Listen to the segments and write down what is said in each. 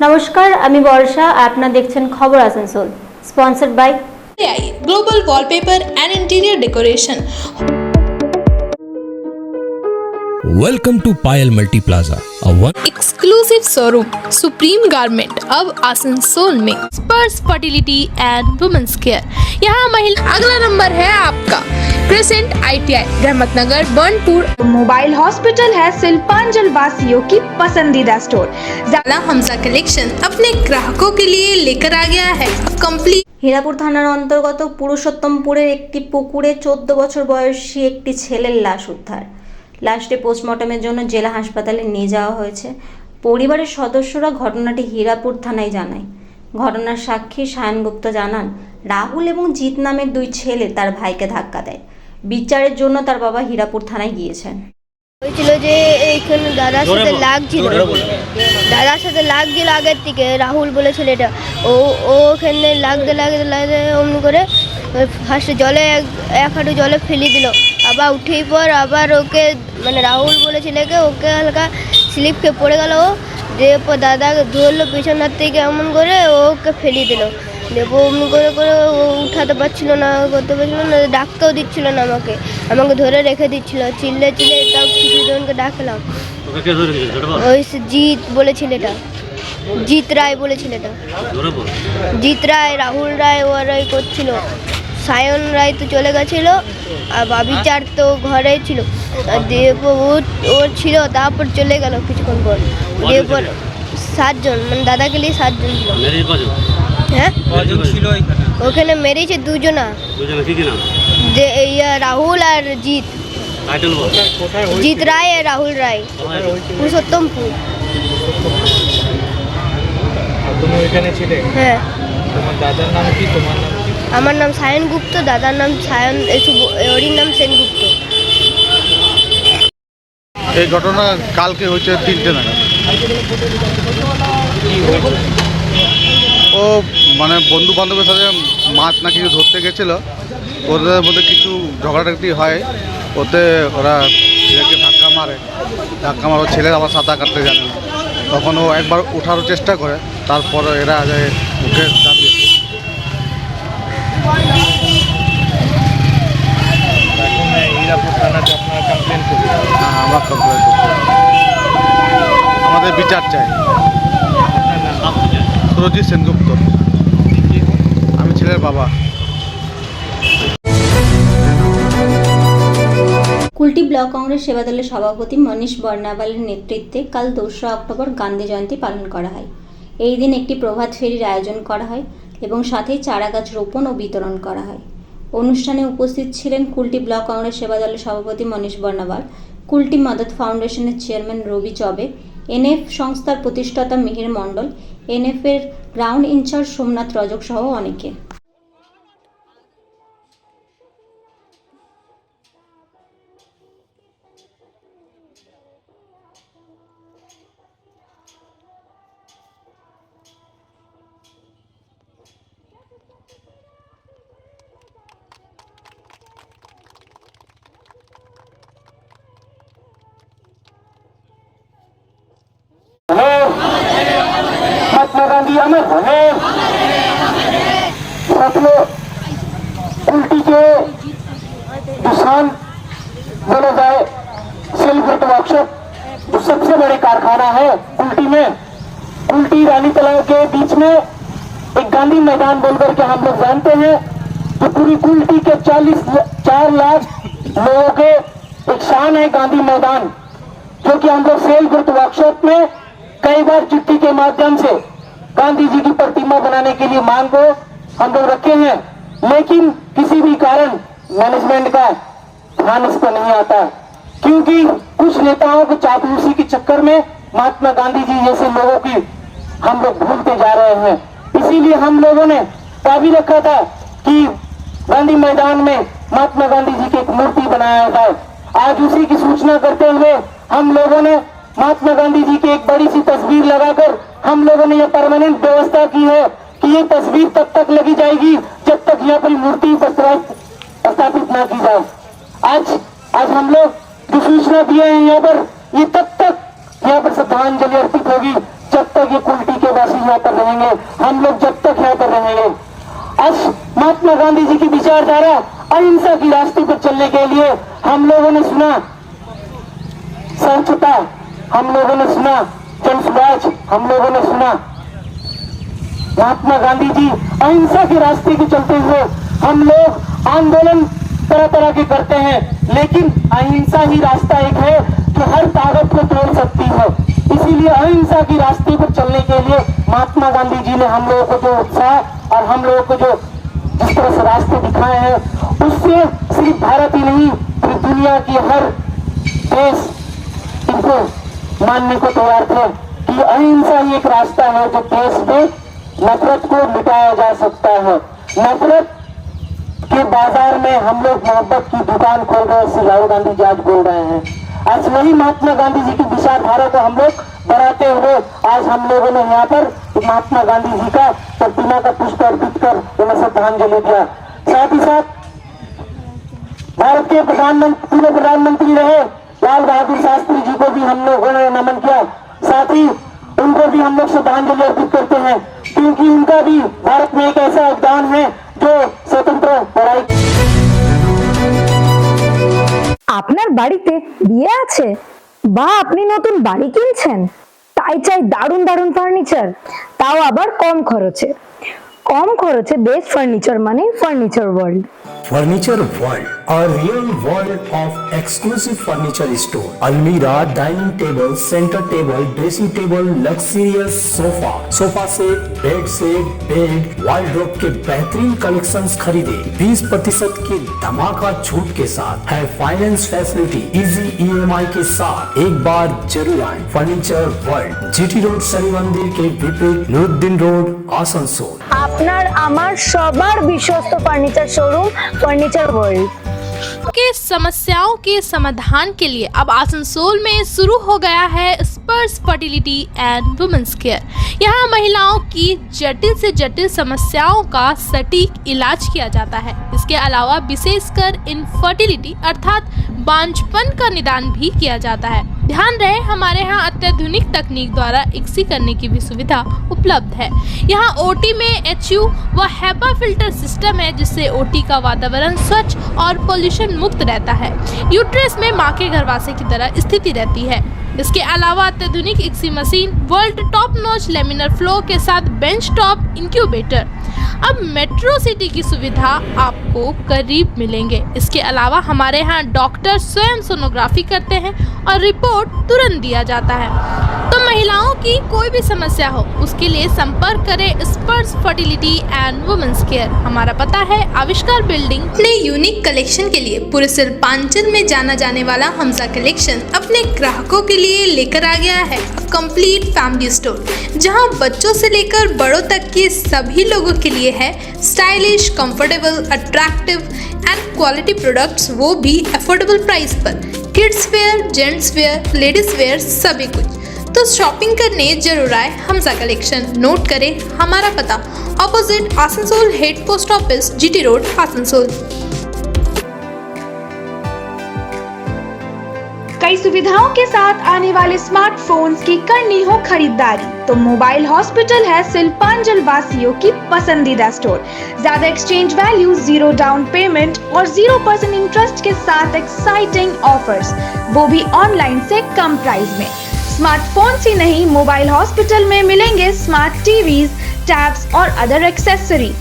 নমস্কার, আমি বর্ষা। আপনারা দেখছেন খবর Asansol, sponsored by AI Global Wallpaper and Interior Decoration. Welcome to Payal Multi Plaza, a one Exclusive showroom supreme garment अब आसनसोल में स्पर्श फर्टिलिटी एंड वुमेन्स केयर। यहाँ महिला। अगला नंबर है आपका crescent ITI Rahmat Nagar Burnpur. Mobile hospital है शिल्पांचल वासियों की पसंदीदा स्टोर। ज़्यादा हमजा कलेक्शन अपने ग्राहकों के लिए लेकर आ गया है कंप्लीट। হীরাপুর থানার অন্তর্গত পুরুষোত্তমপুরের একটি পুকুরে 14 বছর বয়সী একটি ছেলের লাশ উদ্ধার। লাশটি পোস্টমর্টমের জন্য জেলা হাসপাতালে নিয়ে যাওয়া হয়েছে। পরিবারের সদস্যরা ঘটনাটি হীরাপুর থানায় জানায়। ঘটনার সাক্ষী সায়ন গুপ্ত জানান, রাহুল এবং জিৎ নামের দুই ছেলে তার ভাইকে ধাক্কা দেয়। বিচারের জন্য তার বাবা হীরাপুর থানায় গিয়েছেন। হয়েছিল যে এইখানে দাদার সাথে লাগছিল আগের থেকে। রাহুল বলে ছেলেটা, ওখানে লাগতে অমনি করে ফার্স্টে জলে এক হাঁটু জলে ফেলে দিল। আবার উঠেই পর আবার ওকে মানে রাহুল বলে ছেলেকে ওকে হালকা স্লিপ খেয়ে পড়ে গেল। ও দিয়ে দাদা ধরলো পিছন হাত থেকে এমন করে ওকে ফেলে দিল। দেবো অমনি করে করে ও উঠাতে পারছিল না, করতে পারছিল না, ডাকতেও দিচ্ছিল না আমাকে ধরে রেখে দিচ্ছিল। চিল্লে তাও কিছু জনকে ডাকলাম। ওই জিৎ বলে ছেলেটা, জিৎ রায় বলে ছেলেটা, জিৎ রায়, রাহুল রায় ওরাই করছিল। সায়ন রায় তো চলে গেছিলো, আর বাবিচার তো ঘরে ছিল। ওর ছিল, তারপর চলে গেল কিছুক্ষণ পর। দিয়ে পর 7 জন, মানে দাদাকে নিয়ে 7 জন ছিল। হ্যাঁ, ওখানে মেরেছে দুজনা, যে রাহুল আর জিৎ, জিৎ রায় আর রাহুল রায়, পুরুষোত্তমপুর। তুমি এখানে ছিলে? হ্যাঁ। তোমার দাদার নাম কি, তোমার নাম কি? আমার নাম সায়ন গুপ্ত, দাদার নাম সায়ন, ওর নাম সেনগুপ্ত। এই ঘটনা কালকে হয়েছে 3টে নাগাদ। ও মানে বন্ধু বান্ধবের সাথে মাছ না কিছু ধরতে গেছিলো, ওদের মধ্যে কিছু ঝগড়াঝাটি হয়। ওতে ওরা ছেলেকে ধাক্কা মারে, ছেলে আবার সাঁতার কাটতে জানে না। তখন ও একবার ওঠারও চেষ্টা করে, তারপরে এরা উঠে দাঁড়িয়ে। এখন হীরাপুর থানাতে আপনারা কমপ্লেন করবেন? হ্যাঁ, আমরা কমপ্লেন করছি, আমাদের বিচার চাই। সুরজিৎ সেনগুপ্ত, আমি ছেলের বাবা। কুলটি ব্লক কংগ্রেস সেবা দলের সভাপতি মনীষ বর্ণাওয়ালের নেতৃত্বে কাল 2রা অক্টোবর গান্ধী জয়ন্তী পালন করা হয়। এই দিন একটি প্রভাত ফেরির আয়োজন করা হয় এবং সাথেই চারা গাছ রোপণ ও বিতরণ করা হয়। অনুষ্ঠানে উপস্থিত ছিলেন কুলটি ব্লক কংগ্রেস সেবা দলের সভাপতি মনীষ বর্ণাওয়াল, কুলটি মাদত ফাউন্ডেশনের চেয়ারম্যান রবি চবে, NF সংস্থার প্রতিষ্ঠাতা মিহির মণ্ডল, NF এর গ্রাউন্ড ইনচার্জ সোমনাথ রজক সহ অনেকে। महात्मा गांधी अमर रहे। साथियों, कुल्टी के किसान बोला जाए सेल्फ वर्कशॉप जो सबसे बड़े कारखाना है कुल्टी में, कुल्टी रानी तालाब के बीच में एक गांधी मैदान बोलकर के हम लोग जानते हैं। तो पूरी कुल्टी के 4 लाख लोगों के एक शान है गांधी मैदान, जो कि हम लोग सेल्फ वर्कशॉप में कई बार चिट्ठी के माध्यम से गांधी जी की प्रतिमा बनाने के लिए मांग को हम लोग रखे हैं, लेकिन किसी भी कारण मैनेजमेंट का ध्यान इस पर नहीं आता, क्योंकि कुछ नेताओं के चापलूसी के चक्कर में महात्मा गांधी जी जैसे लोगों की हम लोग भूलते जा रहे हैं। इसीलिए हम लोगों ने दावी रखा था कि गांधी मैदान में महात्मा गांधी जी की एक मूर्ति बनाया जाए। आज उसी की सूचना करते हुए हम लोगों ने महात्मा गांधी जी की एक बड़ी सी तस्वीर लगाकर हम लोगों ने यह परमानेंट व्यवस्था की है कि ये तस्वीर तब तक लगी जाएगी जब तक यहाँ पर मूर्ति स्थापित न की जाए। आज हम लोग जो सूचना दिए हैं यहाँ पर, ये तब तक यहाँ पर श्रद्धांजलि अर्पित होगी जब तक ये कुल्टी के वासी यहाँ पर रहेंगे, हम लोग जब तक यहाँ पर रहेंगे। आज महात्मा गांधी जी की विचारधारा अहिंसा की रास्ते पर चलने के लिए हम लोगों ने सुना स्वच्छता, हम लोगों ने सुना जन स्वराज, हम लोगों ने सुना महात्मा गांधी जी अहिंसा के रास्ते के चलते हुए हम लोग आंदोलन तरह तरह के करते हैं, लेकिन अहिंसा ही रास्ता एक है जो हर ताकत को तोड़ सकती है। इसीलिए अहिंसा के रास्ते पर चलने के लिए महात्मा गांधी जी ने हम लोगों को जो उत्साह और हम लोगों को जो जिस तरह से रास्ते दिखाए हैं, उससे सिर्फ भारत ही नहीं पूरी दुनिया की हर देश इनको मानने को तैयार थे कि अहिंसा ही एक रास्ता है जो देश में नफरत को मिटाया जा सकता है। नफरत के बाजार में हम लोग मोहब्बत की दुकान खोल रहे हैं, राहुल गांधी जी आज बोल रहे हैं। आज वही महात्मा गांधी जी की विचारधारा को हम लोग बढ़ाते हुए आज हम लोगों ने यहाँ पर महात्मा गांधी जी का प्रतिमा का पुष्प अर्पित कर उन्हें श्रद्धांजलि दिया। साथ ही साथ भारत के पूर्व प्रधानमंत्री रहे लाल बहादुर शास्त्री जी को भी हम लोगों ने नमन किया, साथ ही उनको भी हम लोग श्रद्धांजलि अर्पित करते हैं, क्योंकि उनका भी भारत में एक ऐसा योगदान है जो स्वतंत्र लड़ाई। আপনার বাড়িতে বিয়ে আছে বা আপনি নতুন বাড়ি কিনছেন, তাই চাই দারুণ দারুণ ফার্নিচার, তাও আবার কম খরচে। কম খরচে বেস্ট ফার্নিচার মানে furniture world. Furniture world, a real world of exclusive furniture store. अलमीरा, dining table, centre table, dressing table, luxurious sofa, sofa set, bed, wardrobe के बेहतरीन कलेक्शंस खरीदे 20% की धमाका छूट के साथ है फाइनेंस फैसिलिटी इजी EMI के साथ। एक बार जरूर आए furniture world, GT road, Shani मंदिर के विपरीत, नूरुद्दीन रोड, आसनसोल। আপনার আমার সবার বিশ্বস্ত ফার্নিচার শোরুম ফার্নিচার ওয়ার্ল্ড। के समस्याओं के समाधान के लिए अब आसनसोल में शुरू हो गया है स्पर्श फर्टिलिटी एंड वुमेन्स केयर। यहाँ महिलाओं की जटिल से जटिल समस्याओं का सटीक इलाज किया जाता है। इसके अलावा विशेषकर इनफर्टिलिटी अर्थात बांझपन का निदान भी किया जाता है। ध्यान रहे हमारे यहाँ अत्याधुनिक तकनीक द्वारा इक्सी करने की भी सुविधा उपलब्ध है। यहाँ ओटी में HU व हेपा फिल्टर सिस्टम है, जिससे ओटी का वातावरण स्वच्छ और पोल्यूशन मुक्त रहता है। यूट्रस में माँ के गर्भाशय की तरह स्थिति रहती है। इसके अलावा अत्याधुनिक ICSI machine, world top notch laminar flow के साथ बेंच टॉप इंक्यूबेटर। अब मेट्रो सिटी की सुविधा आपको करीब मिलेंगे। इसके अलावा हमारे यहाँ डॉक्टर स्वयं सोनोग्राफी करते हैं और रिपोर्ट तुरंत दिया जाता है। तो महिलाओं की कोई भी समस्या हो उसके लिए संपर्क करें स्पर्श फर्टिलिटी एंड वुमेन्स केयर। हमारा पता है आविष्कार बिल्डिंग। अपने यूनिक कलेक्शन के लिए पूरे शिल्पांचल में जाना जाने वाला हमजा कलेक्शन अपने ग्राहकों के लिए लेकर आ गया है कंप्लीट फैमिली स्टोर, जहां बच्चों से लेकर बड़ों तक के सभी लोगों के लिए है stylish, comfortable, attractive and quality products, वो भी अफोर्डेबल प्राइस पर। Kids where, gents wear, ladies wear, सभी कुछ। तो शॉपिंग करने जरूर आए हमजा कलेक्शन। नोट करें हमारा पता, opposite Asansol head post office, GT road, Asansol. कई सुविधाओं के साथ आने वाले स्मार्टफोन्स की करनी हो खरीदारी तो मोबाइल हॉस्पिटल है शिल्पांचल वासियों की पसंदीदा स्टोर। ज्यादा एक्सचेंज वैल्यू, 0 डाउन पेमेंट और 0% इंटरेस्ट के साथ एक्साइटिंग ऑफर्स, वो भी ऑनलाइन से कम प्राइस में। स्मार्टफोन्स ही नहीं, मोबाइल हॉस्पिटल में मिलेंगे स्मार्ट टीवीज, टैब्स और अदर एक्सेसरी।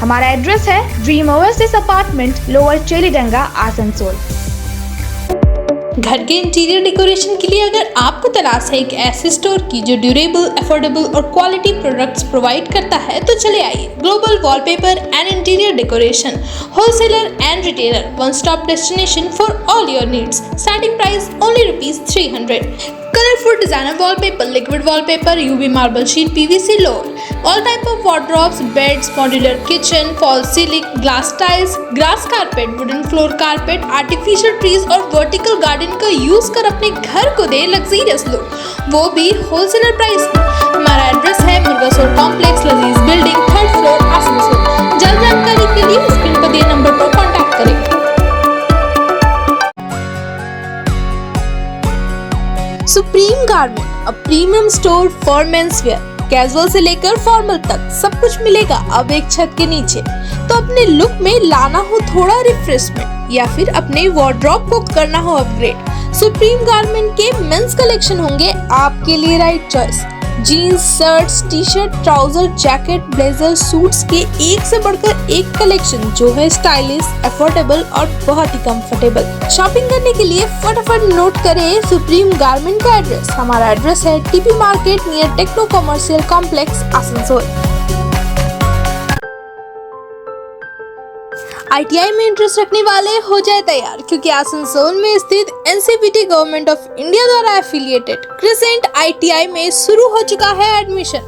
हमारा एड्रेस है dream oasis apartment, lower Chelidanga, Asansol. घर के इंटीरियर डेकोरेशन के लिए अगर आपको तलाश है एक ऐसे स्टोर की जो ड्यूरेबल, अफोर्डेबल और क्वालिटी प्रोडक्ट्स प्रोवाइड करता है, तो चले आइए global wallpaper and interior decoration, wholesaler and retailer, one stop destination for all your needs. Starting price only ₹300। Colorful designer wallpaper, liquid wallpaper, UV marble sheet, PVC load, all type of wardrobes, beds, modular kitchen, false ceiling, glass tiles, grass carpet, wooden floor carpet, artificial trees और vertical garden का use कर अपने घर को दे luxurious look, वो भी wholesaler price में। हमारा एड्रेस है मुर्गासोर कॉम्प्लेक्स, लजीज बिल्डिंग, 3rd फ्लोर, आसनसोल। जल्द जानकारी के लिए स्क्रीन पर दिए नंबर पर कॉन्टैक्ट करें। Supreme garment a premium store for menswear. Casual से लेकर फॉर्मल तक सब कुछ मिलेगा अब एक छत के नीचे। तो अपने लुक में लाना हो थोड़ा रिफ्रेशमेंट या फिर अपने वार्डरोब को करना हो अपग्रेड, सुप्रीम गारमेंट के मेंस कलेक्शन होंगे आपके लिए right choice. Jeans, shirts, T shirt, trouser, jacket, blazer, suits के एक से बढ़कर एक कलेक्शन जो है स्टाइलिश, अफोर्डेबल और बहुत ही कंफर्टेबल। शॉपिंग करने के लिए फटाफट नोट करें सुप्रीम गारमेंट का एड्रेस। हमारा एड्रेस है TP market near Techno commercial complex, Asansol. ITI में इंटरेस्ट रखने वाले हो जाए तैयार, क्योंकि आसनसोल में स्थित NCVT गवर्नमेंट ऑफ इंडिया द्वारा एफिलिएटेड क्रिसेंट ITI में शुरू हो चुका है admission.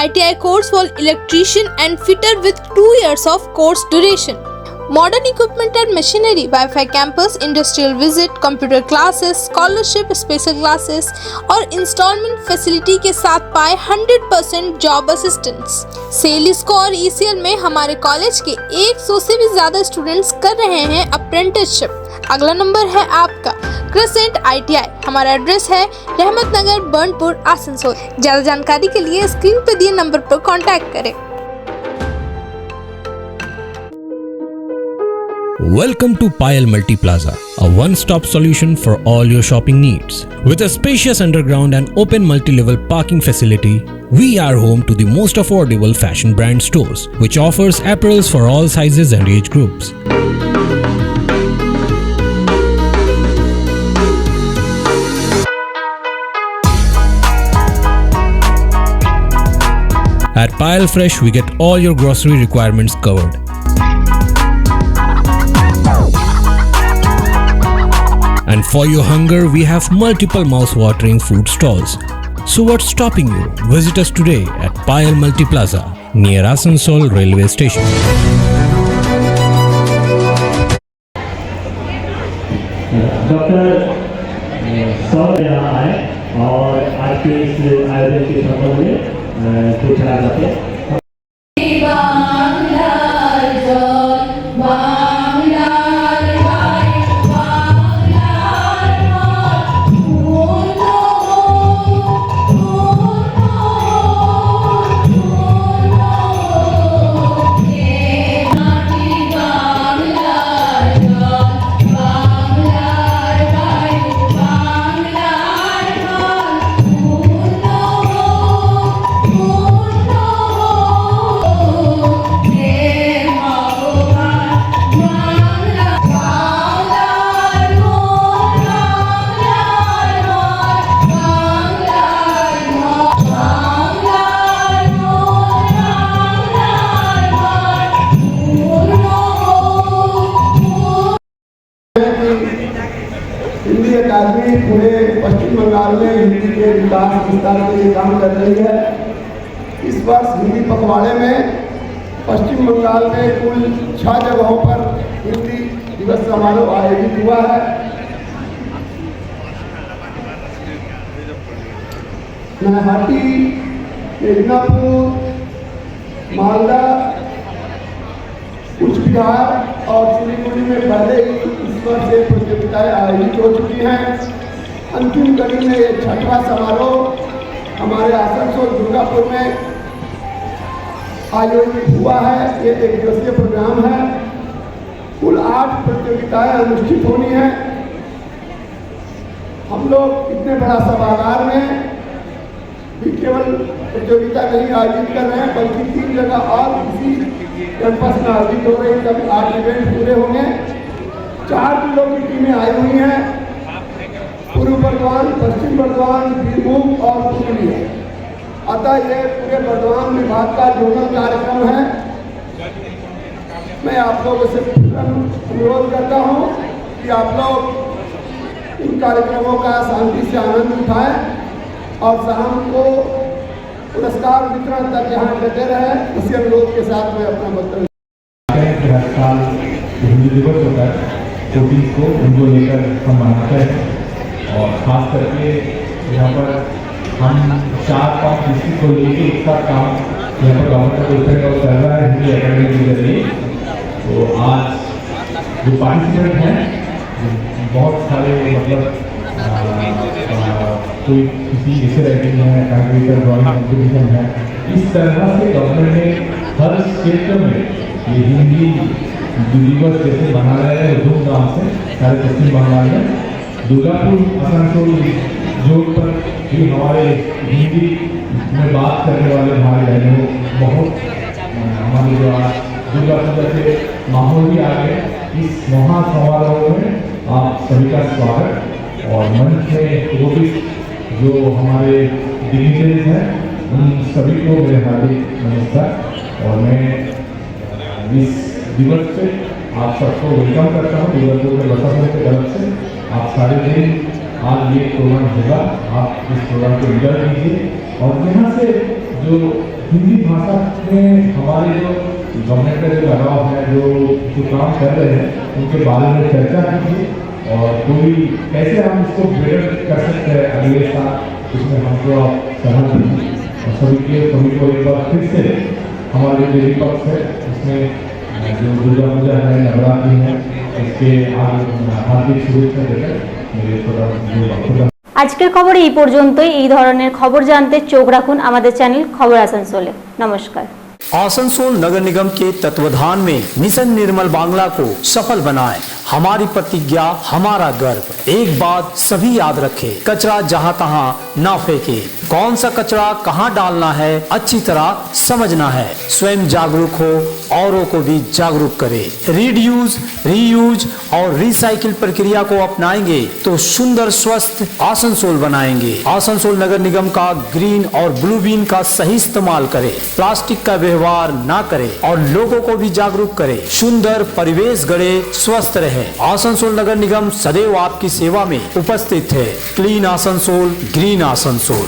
ITI course for electrician and fitter with 2 years of course duration. Modern equipment and machinery, wifi campus, industrial visit, computer classes, scholarship, special classes और instalment facility के साथ पाए 100% जॉब असिस्टेंस। सेलिस्को और ECL में हमारे कॉलेज के 100 से भी ज्यादा स्टूडेंट्स कर रहे हैं अप्रेंटिसशिप। अगला नंबर है आपका क्रिसेंट ITI। हमारा एड्रेस है रहमत नगर, बर्नपुर, आसनसोल। ज्यादा जानकारी के लिए स्क्रीन पर दिए नंबर पर कॉन्टैक्ट करें। Welcome to Payal Multi Plaza, a one-stop solution for all your shopping needs. With a spacious underground and open multi-level parking facility, we are home to the most affordable fashion brand stores, which offers apparels for all sizes and age groups. At Payal Fresh, we get all your grocery requirements covered. And for your hunger, we have multiple mouth-watering food stalls. So what's stopping you? Visit us today at Payal Multi Plaza near Asansol Railway Station. Doctor Saurabh यहाँ आए और आज के इस आयोजन के संबंध में पूछना चाहते हैं। हिंदी अकादमी पूरे पश्चिम बंगाल में हिंदी के विकास विस्तार के लिए काम कर रही है। इस वर्ष हिंदी पखवाड़े में पश्चिम बंगाल में कुल 6 जगहों पर हिंदी दिवस समारोह आयोजित हुआ है। नहाटी, मिदनापुर, मालदा, कुछ बिहार और सिलीगुड़ी में पहले ही इस वर्ष से प्रतियोगिताएं आयोजित हो चुकी हैं। अंतिम कड़ी में ये 6वां समारोह हमारे आसनसोल दुर्गापुर में आयोजित हुआ है। ये 1 दिवसीय प्रोग्राम है। कुल 8 प्रतियोगिताएं अनुष्ठित होनी है। हम लोग इतने बड़ा सभागार में भी केवल प्रतियोगिता नहीं आयोजित कर रहे हैं, बल्कि 3 जगह और इसी कैंपस में आयोजित हो रही है। कभी 8 इवेंट पूरे होंगे। 4 जिलों की टीमें आई हुई हैं, पूर्व बर्धमान, पश्चिम बर्धमान, बीरभूम और पुरुलिया। अतः ये पूरे बर्धमान विभाग का जोनल कार्यक्रम है। मैं आप लोगों से अनुरोध करता हूँ कि आप लोग इन कार्यक्रमों का शांति से आनंद उठाएं और शाम को पुरस्कार वितरण तक यहाँ डटे रहे। इसी अनुरोध के साथ मैं अपना वक्तव्य हर साल हिंदी दिवस होता है, 14 को उनको लेकर हम मनाते हैं और खास करके यहाँ पर हम 4-5 डिस्ट्रिक्ट को लेकर एक साथ काम यहाँ पर गवर्नमेंट का चल रहा है हिंदी अकेडमी के जरिए। तो आज जो पार्टिसिपेंट हैं बहुत सारे मतलब कोई किसी ऐसे राइटिंग है, कंप्यूटर ड्राइंग कॉम्पिटिशन है, इस तरह से गवर्नमेंट ने हर क्षेत्र में ये हिंदी दिवस जैसे मना रहे हैं धूमधाम से सारे पश्चिम बंगाल में। दुर्गापुर आसनसोल जोड़ पर भी हमारे हिंदी में बात करने वाले भाई बहनों बहुत हमारे जो आज दुर्गा पूजा के माहौल भी आ गए। इस महासमारोह में आप सभी का स्वागत और मंच में उपस्थित जो हमारे डिग्निटरीज हैं उन सभी को मेरे हार्दिक नमस्कार। और मैं इस दिवस पे आप सबको वेलकम करता हूँ। दुर्गापुर में बसापुर की तरफ से आप सारे दिन आज ये प्रोग्राम होगा, आप इस प्रोग्राम को एंजॉय कीजिए और यहाँ से जो हिंदी भाषा में हमारे जो गवर्नमेंट का जो लगाव है, जो काम कर रहे हैं उनके बारे में चर्चा कीजिए और कोई कैसे हम इसको बेटर कर सकते हैं अगले साल, इसमें हमको आप सलाह दीजिए। और सभी को एक बार फिर से हमारे जो देवी पक्ष है उसमें जो दुर्गा पूजा है, नवरात्रि है, इसके हार्दिक शुभेच्छा देकर मेरे प्रोग्राम আজকের খবর এই পর্যন্তই। এই ধরনের খবর জানতে চোখ রাখুন আমাদের চ্যানেল খবর আসানসোলে। নমস্কার। आसनसोल नगर निगम के तत्वाधान में मिशन निर्मल बांग्ला को सफल बनाएं। हमारी प्रतिज्ञा हमारा गर्व। एक बात सभी याद रखें, कचरा जहाँ तहाँ ना फेंके। कौन सा कचरा कहाँ डालना है अच्छी तरह समझना है। स्वयं जागरूक हो, औरों को भी जागरूक करें। रीड्यूज, रीयूज और रिसाइकिल प्रक्रिया को अपनाएंगे तो सुंदर स्वस्थ आसनसोल बनाएंगे। आसनसोल नगर निगम का ग्रीन और ब्लू बीन का सही इस्तेमाल करें। प्लास्टिक का व्यवहार ना करें और लोगों को भी जागरूक करें। सुंदर परिवेश गढ़े, स्वस्थ रहे। आसनसोल नगर निगम सदैव आपकी सेवा में उपस्थित है। Clean Asansol, green Asansol.